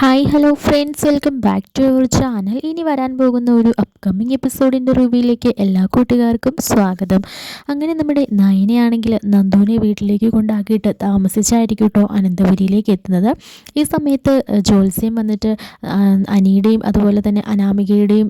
Hi hello friends, welcome back to our channel. ഇനി വരാൻ പോകുന്ന ഒരു അപ്കമ്മിങ് എപ്പിസോഡിൻ്റെ റിവ്യൂയിലേക്ക് എല്ലാ കൂട്ടുകാർക്കും സ്വാഗതം. അങ്ങനെ നമ്മുടെ നയനയാണെങ്കിൽ നന്ദുവിനെ വീട്ടിലേക്ക് കൊണ്ടാക്കിയിട്ട് താമസിച്ചായിരിക്കും കേട്ടോ അനന്തപുരിയിലേക്ക് എത്തുന്നത്. ഈ സമയത്ത് ജ്യോത്സ്യം വന്നിട്ട് അനിയുടെയും അതുപോലെ തന്നെ അനാമികയുടെയും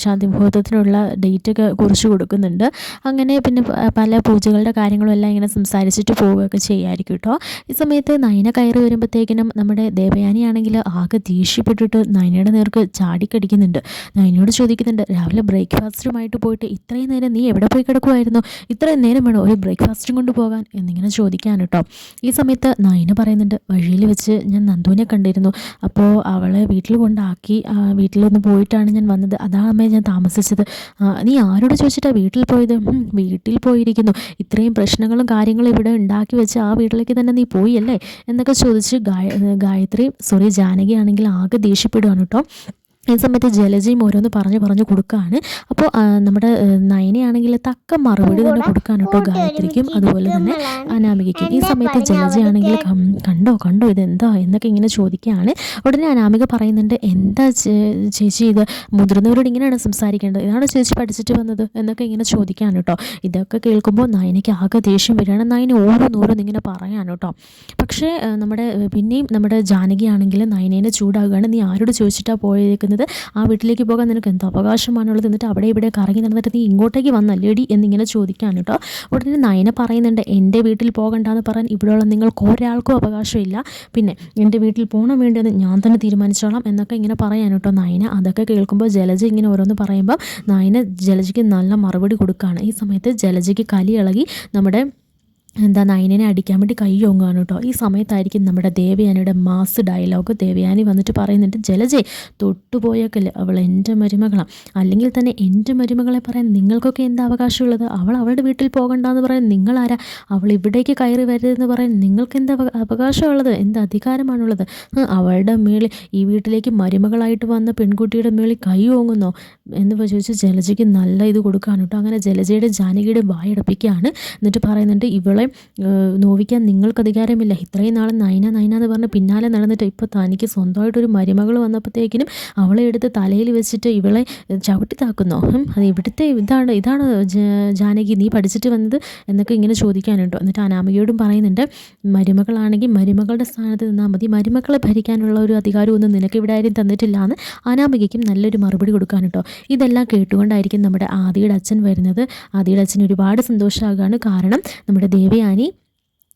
ശാന്തി മുഹൂർത്തത്തിനുള്ള ഡേറ്റൊക്കെ കുറിച്ച് കൊടുക്കുന്നുണ്ട്. അങ്ങനെ പിന്നെ പല പൂജകളുടെ കാര്യങ്ങളും എല്ലാം ഇങ്ങനെ സംസാരിച്ചിട്ട് പോവുകയൊക്കെ ചെയ്യുമായിരിക്കും കേട്ടോ. ഈ സമയത്ത് നയന കയറി വരുമ്പോഴത്തേക്കിനും നമ്മുടെ ദേവയാനിയാണെങ്കിൽ ആകെ ദേഷ്യപ്പെട്ടിട്ട് നയനയുടെ നേർക്ക് ചാടിക്കടിക്കുന്നുണ്ട്. നയനയോട് ചോദിക്കുന്നുണ്ട്, രാവിലെ ബ്രേക്ക്ഫാസ്റ്റുമായിട്ട് പോയിട്ട് ഇത്രയും നേരം നീ എവിടെ പോയി കിടക്കുമായിരുന്നു? ഇത്രയും നേരം വേണോ ഒരു ബ്രേക്ക്ഫാസ്റ്റും കൊണ്ട് പോകാൻ എന്നിങ്ങനെ ചോദിക്കാൻ കേട്ടോ. ഈ സമയത്ത് നയന പറയുന്നുണ്ട്, വഴിയിൽ വെച്ച് ഞാൻ നന്ദുവിനെ കണ്ടിരുന്നു. അപ്പോൾ അവളെ വീട്ടിൽ കൊണ്ടാക്കി വീട്ടിലൊന്ന് പോയിട്ടാണ് ഞാൻ വന്നത്. അതാണ് അമ്മേ ഞാൻ താമസിച്ചത്. നീ ആരോട് ചോദിച്ചിട്ടാണ് വീട്ടിൽ പോയത്? വീട്ടിൽ പോയിരിക്കുന്നു. ഇത്രയും പ്രശ്നങ്ങളും കാര്യങ്ങളും ഇവിടെ ഉണ്ടാക്കി വെച്ച് ആ വീട്ടിലേക്ക് തന്നെ നീ പോയി അല്ലേ എന്നൊക്കെ ചോദിച്ച് ജാനകി ആണെങ്കിൽ ആകെ ദേഷ്യപ്പെടുകയാണ് കേട്ടോ. ഈ സമയത്ത് ജലജയും ഓരോന്ന് പറഞ്ഞു കൊടുക്കുകയാണ്. അപ്പോൾ നമ്മുടെ നയനയാണെങ്കിൽ തക്ക മറുപടി തന്നെ കൊടുക്കാൻ കേട്ടോ ഗായത്രിക്കും അതുപോലെ തന്നെ അനാമികയ്ക്കും. ഈ സമയത്ത് ജലജയാണെങ്കിൽ കണ്ടോ ഇതെന്താ എന്നൊക്കെ ഇങ്ങനെ ചോദിക്കുകയാണ്. ഉടനെ അനാമിക പറയുന്നുണ്ട്, എന്താ ചേച്ചി ഇത് മുതിർന്നവരോട് ഇങ്ങനെയാണ് സംസാരിക്കേണ്ടത്? ഇതാണ് ചേച്ചി പഠിച്ചിട്ട് വന്നത് എന്നൊക്കെ ഇങ്ങനെ ചോദിക്കുകയാണ് കേട്ടോ. ഇതൊക്കെ കേൾക്കുമ്പോൾ നയനയ്ക്ക് ആകെ ദേഷ്യം വരികയാണ്. നയന ഓരോന്നോരോന്ന് ഇങ്ങനെ പറയാൻ കേട്ടോ. പക്ഷേ പിന്നെയും നമ്മുടെ ജാനകിയാണെങ്കിൽ നയനേനെ ചൂടാകുകയാണ്. നീ ആരോട് ചോദിച്ചിട്ടാണ് പോയേക്കുന്നത്? ആ വീട്ടിലേക്ക് പോകാൻ നിനക്ക് എന്ത് അവകാശമാണുള്ളത്? എന്നിട്ട് അവിടെ ഇവിടെ കറങ്ങി നടന്നിട്ട് നീ ഇങ്ങോട്ടേക്ക് വന്നല്ലേടി എന്നിങ്ങനെ ചോദിക്കാൻ കേട്ടോ. ഉടനെ നയന പറയുന്നുണ്ട്, എൻ്റെ വീട്ടിൽ പോകണ്ടെന്ന് പറയാൻ ഇവിടെയുള്ള നിങ്ങൾക്ക് ഒരാൾക്കും അവകാശമില്ല. പിന്നെ എൻ്റെ വീട്ടിൽ പോകണം വേണ്ടിയെന്ന് ഞാൻ തന്നെ തീരുമാനിച്ചോളാം എന്നൊക്കെ ഇങ്ങനെ പറയാൻ കേട്ടോ നയന. അതൊക്കെ കേൾക്കുമ്പോൾ ജലജ ഇങ്ങനെ ഓരോന്ന് പറയുമ്പോൾ നയന ജലജയ്ക്ക് നല്ല മറുപടി കൊടുക്കുകയാണ്. ഈ സമയത്ത് ജലജയ്ക്ക് കലി ഇളകി നമ്മുടെ നയനനെ അടിക്കാൻ വേണ്ടി കൈ ഓങ്ങുകയാണ് കേട്ടോ. ഈ സമയത്തായിരിക്കും നമ്മുടെ ദേവയാനിയുടെ മാസ് ഡയലോഗ്. ദേവയാനി വന്നിട്ട് പറയുന്നുണ്ട്, ജലജെ തൊട്ടുപോയേക്കല്ലേ, അവൾ എൻ്റെ മരുമകളാണ്. അല്ലെങ്കിൽ തന്നെ എൻ്റെ മരുമകളെ പറയാൻ നിങ്ങൾക്കൊക്കെ എന്താ അവകാശമുള്ളത്? അവൾ അവളുടെ വീട്ടിൽ പോകണ്ടെന്ന് പറയാൻ നിങ്ങളാരാ? അവൾ ഇവിടേക്ക് കയറി വരരുതെന്ന് പറയാൻ നിങ്ങൾക്ക് എന്താ അവകാശമുള്ളത്? എന്ത് അധികാരമാണുള്ളത്? അവളുടെ മേളിൽ ഈ വീട്ടിലേക്ക് മരുമകളായിട്ട് വന്ന പെൺകുട്ടിയുടെ മേളിൽ കൈ ഓങ്ങുന്നോ എന്ന് ചോദിച്ച് ജലജയ്ക്ക് നല്ല ഇത് കൊടുക്കുകയാണ് കേട്ടോ. അങ്ങനെ ജലജയുടെ ജാനകിയുടെ വായടപ്പിക്കുകയാണ്. എന്നിട്ട് പറയുന്നുണ്ട്, ഇവളെ നോവിക്കാൻ നിങ്ങൾക്ക് അധികാരമില്ല. ഇത്രയും നാൾ നയന എന്ന് പറഞ്ഞ് പിന്നാലെ നടന്നിട്ട് ഇപ്പോൾ തനിക്ക് സ്വന്തമായിട്ടൊരു മരുമകൾ വന്നപ്പോഴത്തേക്കിനും അവളെ എടുത്ത് തലയിൽ വെച്ചിട്ട് ഇവളെ ചവിട്ടി താക്കുന്നോ? അത് ഇവിടുത്തെ ഇതാണ് ജാനകി നീ പഠിച്ചിട്ട് വന്നത് എന്നൊക്കെ ഇങ്ങനെ ചോദിക്കാനുണ്ടോ. എന്നിട്ട് അനാമികയോടും പറയുന്നുണ്ട്, മരുമകളാണെങ്കിൽ മരുമകളുടെ സ്ഥാനത്ത് നിന്നാൽ മതി, മരുമക്കളെ ഭരിക്കാനുള്ള ഒരു അധികാരമൊന്നും നിനക്ക് ഇവിടെ ആരും തന്നിട്ടില്ല എന്ന് അനാമികയ്ക്കും നല്ലൊരു മറുപടി കൊടുക്കാൻ കേട്ടോ. ഇതെല്ലാം കേട്ടുകൊണ്ടായിരിക്കും നമ്മുടെ ആദിയുടെ അച്ഛൻ വരുന്നത്. ആദിയുടെ അച്ഛൻ ഒരുപാട് സന്തോഷമാകുകയാണ്. കാരണം നമ്മുടെ ദേവയാനി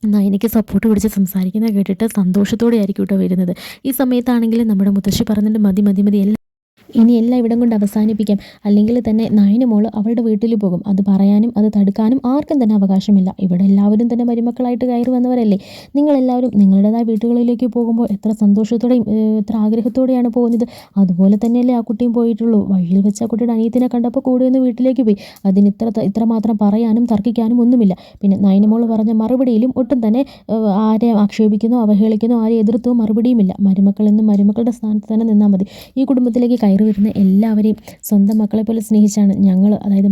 നയനയ്ക്ക് സപ്പോർട്ട് പിടിച്ച് സംസാരിക്കുന്നത് കേട്ടിട്ട് സന്തോഷത്തോടെ ആയിരിക്കും കേട്ടോ വരുന്നത്. ഈ സമയത്താണെങ്കിൽ നമ്മുടെ മുത്തശ്ശി പറഞ്ഞിട്ട് മതി ഇനി എല്ലാം ഇവിടം കൊണ്ട് അവസാനിപ്പിക്കാം, അല്ലെങ്കിൽ തന്നെ നയന മോള് അവളുടെ വീട്ടിൽ പോകും. അത് പറയാനും അത് തടുക്കാനും ആർക്കും തന്നെ അവകാശമില്ല. ഇവിടെ എല്ലാവരും തന്നെ മരുമക്കളായിട്ട് കയറി വന്നവരല്ലേ. നിങ്ങളെല്ലാവരും നിങ്ങളുടേതായ വീടുകളിലേക്ക് പോകുമ്പോൾ എത്ര സന്തോഷത്തോടെയും എത്ര ആഗ്രഹത്തോടെയാണ് പോകുന്നത്. അതുപോലെ തന്നെയല്ലേ ആ കുട്ടിയും പോയിട്ടുള്ളൂ. വഴിയിൽ വെച്ച് ആ കുട്ടിയുടെ അനിയത്തിനെ കണ്ടപ്പോൾ കൂടെ ഒന്ന് വീട്ടിലേക്ക് പോയി. അതിന് ഇത്രമാത്രം പറയാനും തർക്കിക്കാനും ഒന്നുമില്ല. പിന്നെ നയന മോള് പറഞ്ഞ മറുപടിയിലും ഒട്ടും തന്നെ ആരെ ആക്ഷേപിക്കുന്നോ അവഹേളിക്കുന്നോ ആരെ എതിർത്തോ മറുപടിയുമില്ല. മരുമക്കൾ എന്നും മരുമക്കളുടെ സ്ഥാനത്ത് തന്നെ നിന്നാൽ മതി. ഈ കുടുംബത്തിലേക്ക് കയറി വരുന്ന എല്ലാവരെയും സ്വന്തം മക്കളെ പോലെ സ്നേഹിച്ചാണ് ഞങ്ങൾ, അതായത്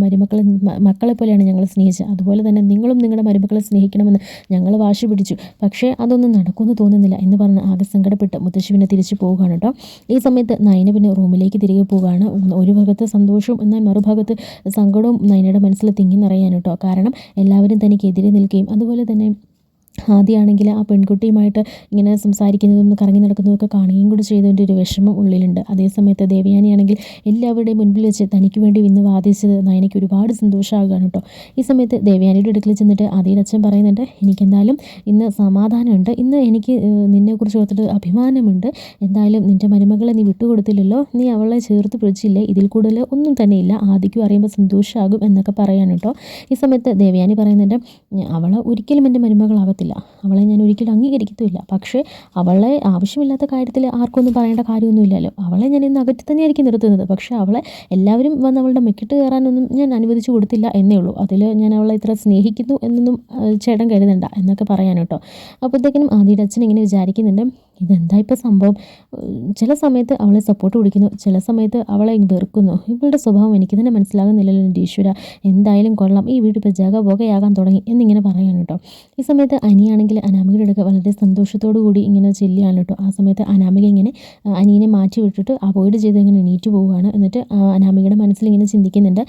മക്കളെ പോലെയാണ് ഞങ്ങൾ സ്നേഹിച്ചത്. അതുപോലെ തന്നെ നിങ്ങളും നിങ്ങളുടെ മരുമക്കളെ സ്നേഹിക്കണമെന്ന് ഞങ്ങൾ വാശി പിടിച്ചു. പക്ഷേ അതൊന്നും നടക്കുമെന്ന് തോന്നുന്നില്ല എന്ന് പറഞ്ഞ് ആകെ സങ്കടപ്പെട്ട് മുത്തശ്ശിവിനെ തിരിച്ചു പോവുകയാണ് കേട്ടോ. ഈ സമയത്ത് നയന പിന്നെ റൂമിലേക്ക് തിരികെ പോവുകയാണ്. ഒരു ഭാഗത്ത് സന്തോഷവും എന്നാൽ മറുഭാഗത്ത് സങ്കടവും നയനയുടെ മനസ്സിൽ തിങ്ങി നിറയാൻ കേട്ടോ. കാരണം എല്ലാവരും തനിക്കെതിരെ നിൽക്കുകയും അതുപോലെ തന്നെ ആദ്യമാണെങ്കിൽ ആ പെൺകുട്ടിയുമായിട്ട് ഇങ്ങനെ സംസാരിക്കുന്നതും കറങ്ങി നടക്കുന്നതൊക്കെ കാണുകയും കൂടി ചെയ്തതിൻ്റെ ഒരു വിഷമം ഉള്ളിലുണ്ട്. അതേസമയത്ത് ദേവയാനിയാണെങ്കിൽ എല്ലാവരുടെയും മുൻപിൽ വെച്ച് തനിക്ക് വേണ്ടി ഇന്ന് വാദിച്ചത് നയനയ്ക്ക് ഒരുപാട് സന്തോഷമാകുകയാണ് കേട്ടോ. ഈ സമയത്ത് ദേവയാനിയുടെ അടുക്കൽ ചെന്നിട്ട് ആദിയുടെ അച്ഛൻ പറയുന്നുണ്ട്, എനിക്കെന്തായാലും ഇന്ന് സമാധാനമുണ്ട്, ഇന്ന് എനിക്ക് നിന്നെക്കുറിച്ച് ഓർത്തിട്ട് അഭിമാനമുണ്ട്. എന്തായാലും നിൻ്റെ മരുമകളെ നീ വിട്ടുകൊടുത്തില്ലല്ലോ, നീ അവളെ ചേർത്ത് പിടിച്ചില്ലേ, ഇതിൽ കൂടുതൽ ഒന്നും തന്നെയില്ല, ആദിക്കും അറിയുമ്പോൾ സന്തോഷമാകും എന്നൊക്കെ പറയാൻ കേട്ടോ. ഈ സമയത്ത് ദേവയാനി പറയുന്നുണ്ട്, അവൾ ഒരിക്കലും എൻ്റെ മരുമകളാകത്തില്ല, അവളെ ഞാൻ ഒരിക്കലും അംഗീകരിക്കത്തുമില്ല. പക്ഷേ അവളെ ആവശ്യമില്ലാത്ത കാര്യത്തിൽ ആർക്കൊന്നും പറയേണ്ട കാര്യമൊന്നുമില്ലല്ലോ. അവളെ ഞാൻ ഇന്ന് അകറ്റി തന്നെയായിരിക്കും നിർത്തുന്നത്. പക്ഷേ അവളെ എല്ലാവരും വന്ന് അവളുടെ മെക്കിട്ട് കയറാനൊന്നും ഞാൻ അനുവദിച്ചു കൊടുത്തില്ല എന്നേ ഉള്ളൂ. അതിൽ ഞാൻ അവളെ ഇത്ര സ്നേഹിക്കുന്നു എന്നൊന്നും ചേട്ടൻ കരുതണ്ട എന്നൊക്കെ പറയാൻ കേട്ടോ. അപ്പോഴത്തേക്കിനും ആദിയുടെ അച്ഛൻ ഇങ്ങനെ വിചാരിക്കുന്നുണ്ട്, ഇതെന്താ ഇപ്പോൾ സംഭവം? ചില സമയത്ത് അവളെ സപ്പോർട്ട് കൊടുക്കുന്നു, ചില സമയത്ത് അവളെ വെറുക്കുന്നു. ഇവളുടെ സ്വഭാവം എനിക്ക് തന്നെ മനസ്സിലാകുന്നില്ലല്ലോ എൻ്റെ ഈശ്വര. എന്തായാലും കൊള്ളാം, ഈ വീട് ഇപ്പോൾ ജഗപുകയാകാൻ തുടങ്ങി എന്നിങ്ങനെ പറയാണ് കേട്ടോ. ഈ സമയത്ത് അനിയാണെങ്കിൽ അനാമികയുടെ അടുക്ക വളരെ സന്തോഷത്തോടു കൂടി ഇങ്ങനെ ചെല്ലുകയാണ് കേട്ടോ. ആ സമയത്ത് അനാമിക ഇങ്ങനെ അനിയനെ മാറ്റി വിട്ടിട്ട് അവോയ്ഡ് ചെയ്ത് ഇങ്ങനെ എണീറ്റ് പോവുകയാണ്. എന്നിട്ട് അനാമികയുടെ മനസ്സിൽ ഇങ്ങനെ ചിന്തിക്കുന്നുണ്ട്,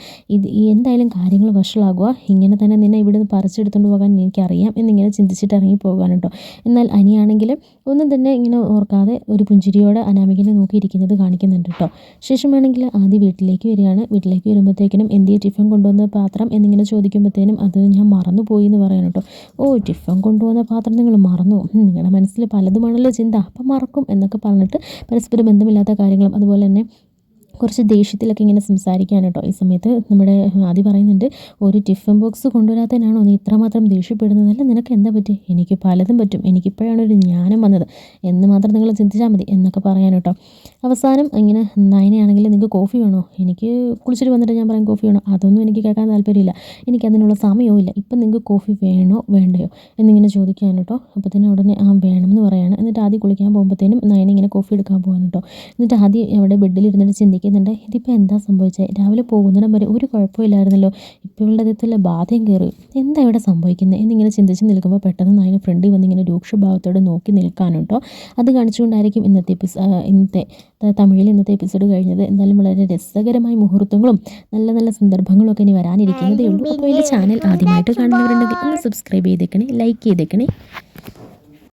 എന്തായാലും കാര്യങ്ങൾ വഷളാകുക, ഇങ്ങനെ തന്നെ നിന്നെ ഇവിടുന്ന് പറിച്ചെടുത്തുകൊണ്ട് പോകാൻ എനിക്കറിയാം എന്നിങ്ങനെ ചിന്തിച്ചിട്ട് ഇറങ്ങി പോകാണ് കേട്ടോ. എന്നാൽ അനിയാണെങ്കിൽ ഒന്നും തന്നെ ഇങ്ങനെ ഓർക്കാതെ ഒരു പുഞ്ചിരിയോടെ അനാമികനെ നോക്കിയിരിക്കുന്നത് കാണിക്കുന്നുണ്ട് കേട്ടോ. ശേഷമാണെങ്കിൽ ആദ്യം വീട്ടിലേക്ക് വരികയാണ്. വീട്ടിലേക്ക് വരുമ്പോഴത്തേക്കിനും എന്തിയെ ടിഫിൻ കൊണ്ടുവന്ന പാത്രം എന്നിങ്ങനെ ചോദിക്കുമ്പോഴത്തേനും അത് ഞാൻ മറന്നുപോയി എന്ന് പറയാൻ കേട്ടോ. ഓ, ടിഫിൻ കൊണ്ടുവന്ന പാത്രം നിങ്ങൾ മറന്നു? നിങ്ങളുടെ മനസ്സിൽ പലതുമാണല്ലോ ചിന്ത, അപ്പം മറക്കും എന്നൊക്കെ പറഞ്ഞിട്ട് പരസ്പരം ബന്ധമില്ലാത്ത കാര്യങ്ങളും അതുപോലെ തന്നെ കുറച്ച് ദേഷ്യത്തിലൊക്കെ ഇങ്ങനെ സംസാരിക്കുകയാണ് കേട്ടോ. ഈ സമയത്ത് നമ്മുടെ ആദ്യം പറയുന്നുണ്ട്, ഒരു ടിഫിൻ ബോക്സ് കൊണ്ടുവരാത്തതിനാണോ നീ ഇത്രമാത്രം ദേഷ്യപ്പെടുന്നത്? അല്ല, നിനക്ക് എന്താ പറ്റി? എനിക്ക് പലതും പറ്റും, എനിക്കിപ്പോഴാണ് ഒരു ജ്ഞാനം വന്നത് എന്ന് മാത്രം നിങ്ങൾ ചിന്തിച്ചാൽ മതി എന്നൊക്കെ പറയാൻ കേട്ടോ. അവസാനം ഇങ്ങനെ നയനയാണെങ്കിൽ നിങ്ങൾക്ക് കോഫി വേണോ? എനിക്ക് കുളിച്ചിട്ട് വന്നിട്ട് ഞാൻ പറയാം കോഫി വേണോ? അതൊന്നും എനിക്ക് കേൾക്കാൻ താല്പര്യമില്ല, എനിക്ക് അതിനുള്ള സമയവും ഇല്ല. ഇപ്പം നിങ്ങൾക്ക് കോഫി വേണോ വേണ്ടയോ എന്നിങ്ങനെ ചോദിക്കാൻ കേട്ടോ. അപ്പോൾ തന്നെ ഉടനെ വേണം എന്ന് പറയാണ്. എന്നിട്ട് ആദ്യം കുളിക്കാൻ പോകുമ്പോഴത്തേനും നയന ഇങ്ങനെ കോഫി എടുക്കാൻ പോകാൻ കേട്ടോ. എന്നിട്ട് ആദ്യം അവിടെ ബെഡിലിരുന്നിട്ട് ചിന്തിക്കുന്നുണ്ട്, ഇതിപ്പോൾ എന്താ സംഭവിച്ചത്? രാവിലെ പോകുന്നിടം വരെ ഒരു കുഴപ്പമില്ലായിരുന്നല്ലോ, ഇപ്പോൾ ഇവളുടെ അദ്ദേഹത്തിലെ ബാധയും കയറി, എന്താ ഇവിടെ സംഭവിക്കുന്നത് എന്നിങ്ങനെ ചിന്തിച്ച് നിൽക്കുമ്പോൾ പെട്ടെന്ന് നയന ഫ്രണ്ടിൽ വന്ന് ഇങ്ങനെ രൂക്ഷഭാവത്തോടെ നോക്കി നിൽക്കാനും കേട്ടോ. അത് കാണിച്ചുകൊണ്ടായിരിക്കും ഇന്നത്തെ തമിഴിൽ ഇന്നത്തെ എപ്പിസോഡ് കഴിഞ്ഞത്. എന്തായാലും വളരെ രസകരമായ മുഹൂർത്തങ്ങളും നല്ല നല്ല സന്ദർഭങ്ങളും ഒക്കെ ഇനി വരാനിരിക്കുന്നതേ ഉള്ളൂ. അപ്പോൾ എൻ്റെ ചാനൽ ആദ്യമായിട്ട് കാണുന്നവരുണ്ടെങ്കിൽ ഒന്ന് സബ്സ്ക്രൈബ് ചെയ്തേക്കണേ, ലൈക്ക് ചെയ്തേക്കണേ.